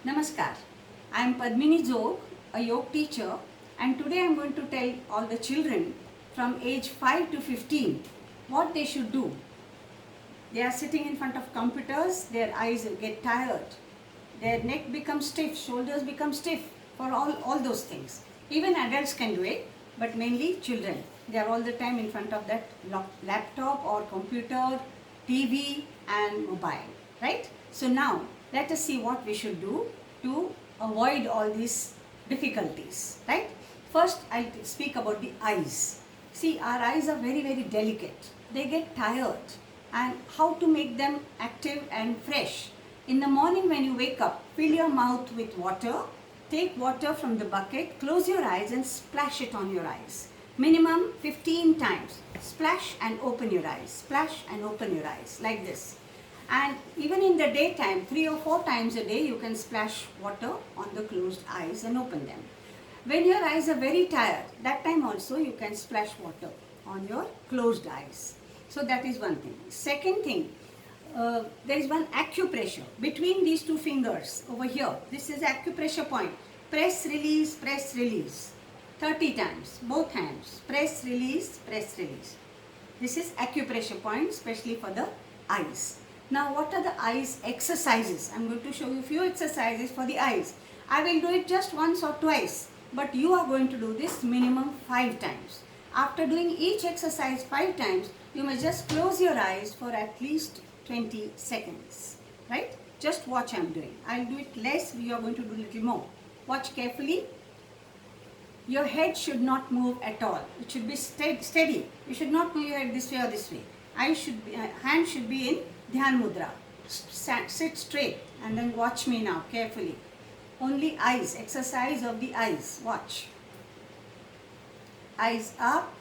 Namaskar. I am Padmini Zog, a yoga teacher, and today I am going to tell all the children from age 5 to 15 what they should do. They are sitting in front of computers, their eyes get tired, their neck becomes stiff, shoulders become stiff, for all those things. Even adults can do it, but mainly children. They are all the time in front of that laptop or computer, TV and mobile, right? So now let us see what we should do to avoid all these difficulties, right? First I'll speak about the eyes. See, our eyes are very delicate. They get tired, and how to make them active and fresh. In the morning when you wake up, fill your mouth with water, take water from the bucket, close your eyes and splash it on your eyes. Minimum 15 times. Splash and open your eyes, splash and open your eyes, like this. And even in the daytime, 3 or 4 times a day, you can splash water on the closed eyes and open them. When your eyes are very tired, that time also you can splash water on your closed eyes. So that is one thing. Second thing, there is one acupressure between these two fingers over here. This is acupressure point. Press, release, 30 times, both hands. Press, release, press, release. This is acupressure point, especially for the eyes. Now what are the eyes exercises? I am going to show you a few exercises for the eyes. I will do it just once or twice, but you are going to do this minimum 5 times. After doing each exercise 5 times, you may just close your eyes for at least 20 seconds, right? Just watch I am doing. I will do it less, you are going to do a little more. Watch carefully. Your head should not move at all. It should be steady. You should not move your head this way or this way. Hand should be in Dhyan Mudra. Sit straight and then watch me now carefully. Only eyes, exercise of the eyes. Watch. Eyes up,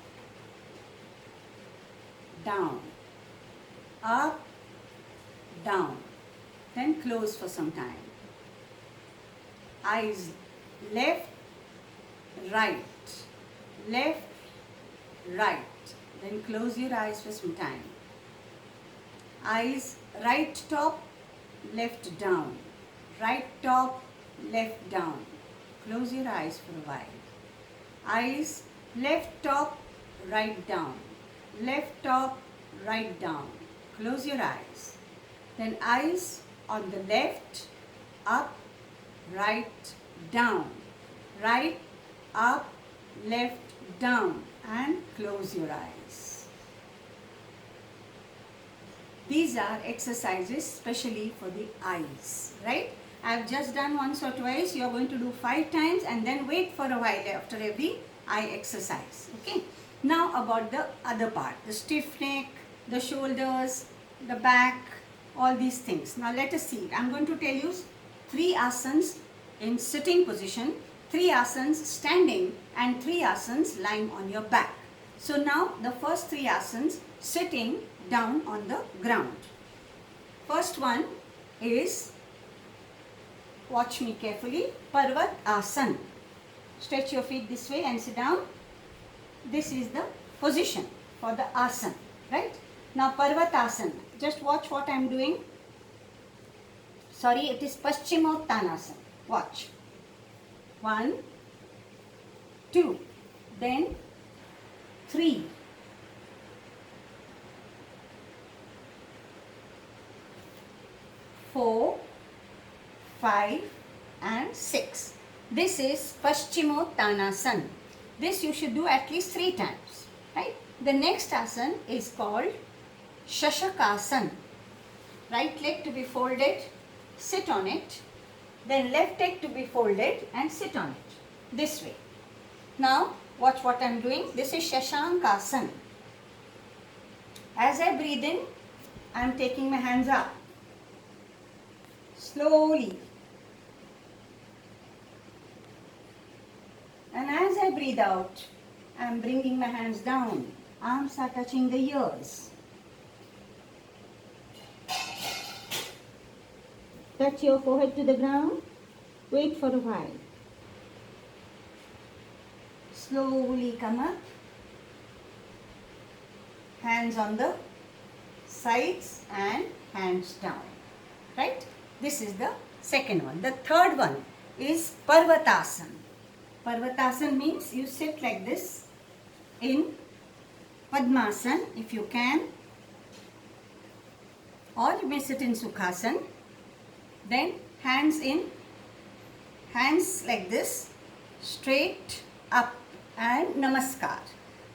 down, up, down. Then close for some time. Eyes left, right, left, right. Then close your eyes for some time. Eyes right top, left down, right top, left down. Close your eyes for a while. Eyes left top, right down, left top, right down. Close your eyes. Then eyes on the left, up, right, down, right, up, left, down, and close your eyes. These are exercises especially for the eyes, right? I have just done once or twice. You are going to do 5 times and then wait for a while after every eye exercise, okay? Now about the other part, the stiff neck, the shoulders, the back, all these things. Now let us see. I am going to tell you 3 asanas in sitting position, 3 asanas standing, and 3 asanas lying on your back. So now the first 3 asanas sitting down on the ground. First one is, watch me carefully, Parvat Asana. Stretch your feet this way and sit down. This is the position for the asana, right? Now Parvatasana. Just watch what I am doing. Sorry, it is Paschimottanasana. Watch. 1, 2, then 3, 4, 5 and 6. This is Paschimottanasana. This you should do at least 3 times, right? The next asana is called Shashakasana. Right leg to be folded, sit on it. Then left leg to be folded and sit on it. This way. Now watch what I am doing. This is Shashankasana. As I breathe in, I am taking my hands up. Slowly. And as I breathe out, I am bringing my hands down. Arms are touching the ears. Touch your forehead to the ground. Wait for a while. Slowly come up. Hands on the sides and hands down. Right? This is the second one. The third one is Parvatasana. Parvatasana means you sit like this in Padmasana if you can, or you may sit in Sukhasana. Then hands in, hands like this, straight up and Namaskar.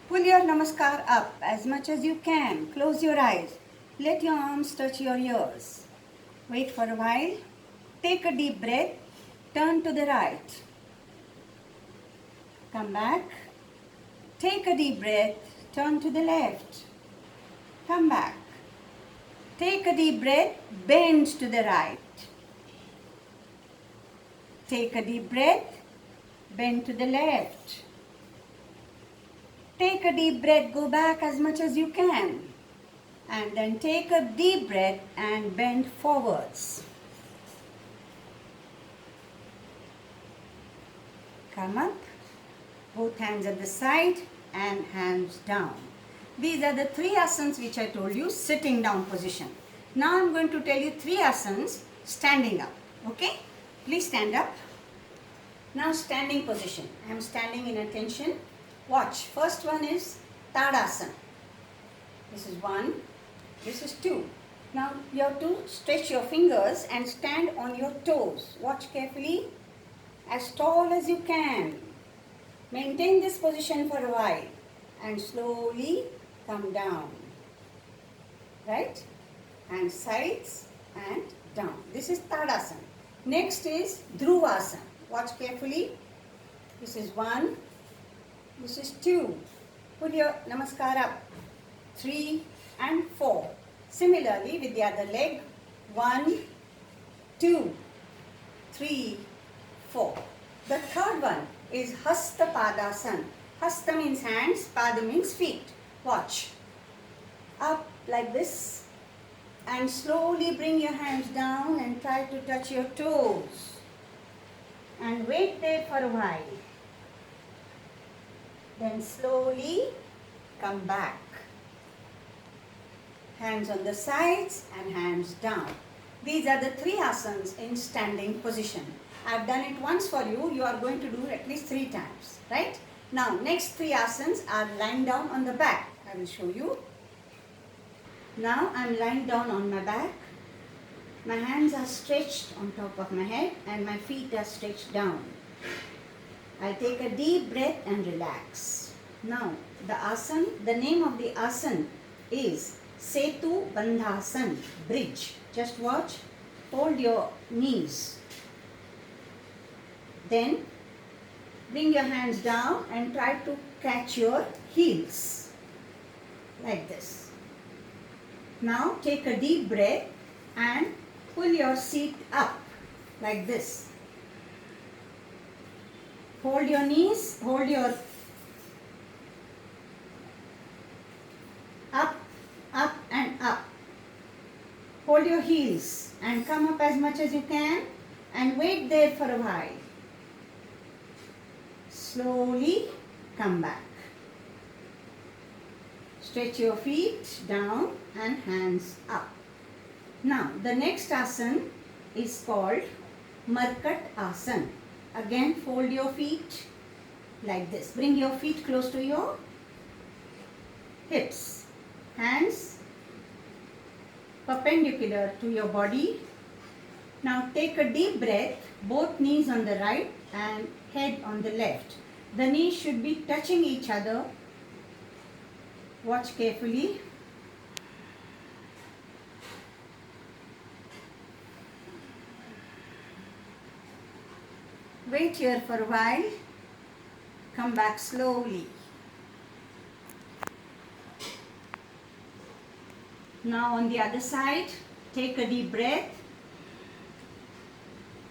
Pull your Namaskar up as much as you can. Close your eyes. Let your arms touch your ears. Wait for a while. Take a deep breath. Turn to the right. Come back. Take a deep breath. Turn to the left. Come back. Take a deep breath. Bend to the right. Take a deep breath. Bend to the left. Take a deep breath. Go back as much as you can. And then take a deep breath and bend forwards. Come up. Both hands at the side and hands down. These are the 3 asanas which I told you, sitting down position. Now I am going to tell you 3 asanas standing up. Okay? Please stand up. Now standing position. I am standing in attention. Watch. First one is Tadasana. This is 1. This is 2. Now you have to stretch your fingers and stand on your toes. Watch carefully. As tall as you can. Maintain this position for a while and slowly come down. Right? And sides and down. This is Tadasana. Next is Dhruvasana. Watch carefully. This is 1. This is 2. Put your Namaskar up. 3 and 4. Similarly with the other leg. 1, 2, 3, 4. The third one is Hasta Padasana. Hasta means hands, Pada means feet. Watch. Up like this. And slowly bring your hands down and try to touch your toes. And wait there for a while. Then slowly come back. Hands on the sides and hands down. These are the 3 asanas in standing position. I have done it once for you. You are going to do it at least 3 times. Right? Now next 3 asanas are lying down on the back. I will show you. Now I am lying down on my back. My hands are stretched on top of my head and my feet are stretched down. I'll take a deep breath and relax. Now the name of the asana is Setu Bandhasana, bridge. Just watch. Hold your knees. Then bring your hands down and try to catch your heels. Like this. Now take a deep breath and pull your seat up like this. Hold your knees, hold your up and up. Hold your heels and come up as much as you can and wait there for a while. Slowly come back. Stretch your feet down and hands up. Now the next asana is called Markat Asana. Again fold your feet like this. Bring your feet close to your hips. Hands perpendicular to your body. Now take a deep breath. Both knees on the right and head on the left. The knees should be touching each other. Watch carefully. Wait here for a while. Come back slowly. Now on the other side, take a deep breath.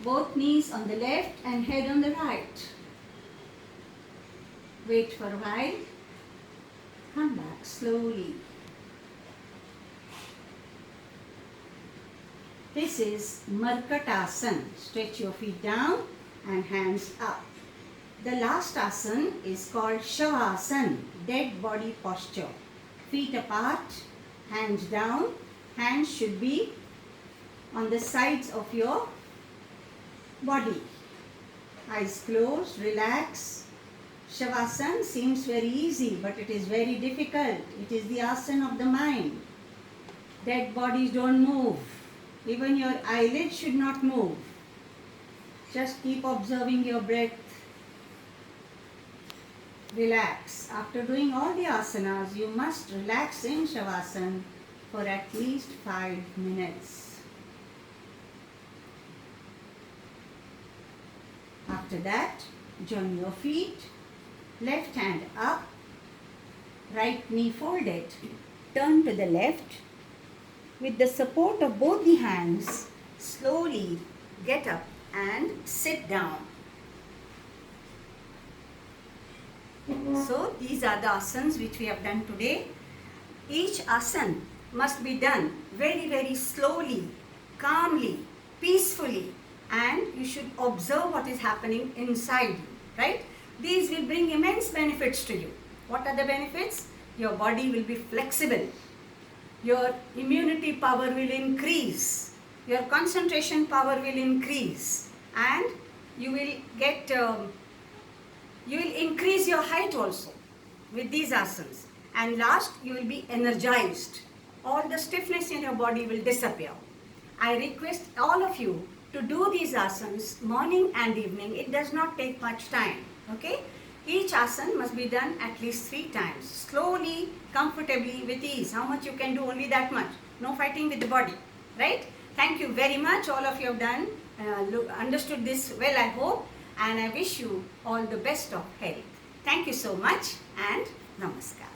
Both knees on the left and head on the right. Wait for a while. Come back slowly. This is Markatasana. Stretch your feet down and hands up. The last asana is called Shavasana, dead body posture. Feet apart, hands down. Hands should be on the sides of your body. Eyes closed, relax. Shavasana seems very easy, but it is very difficult. It is the asana of the mind. Dead bodies don't move. Even your eyelids should not move. Just keep observing your breath. Relax. After doing all the asanas, you must relax in Shavasana for at least 5 minutes. After that, join your feet, left hand up, right knee folded, turn to the left. With the support of both the hands, slowly get up and sit down. So these are the asanas which we have done today. Each asana must be done very, very slowly, calmly, peacefully, and you should observe what is happening inside you, right? These will bring immense benefits to you. What are the benefits? Your body will be flexible. Your immunity power will increase. Your concentration power will increase. And you will get, you will increase your height also with these asanas. And last, you will be energized. All the stiffness in your body will disappear. I request all of you to do these asanas morning and evening. It does not take much time. Okay? Each asana must be done at least 3 times. Slowly, comfortably, with ease. How much you can do? Only that much. No fighting with the body. Right? Thank you very much. All of you have done, understood this well, I hope. And I wish you all the best of health. Thank you so much and namaskar.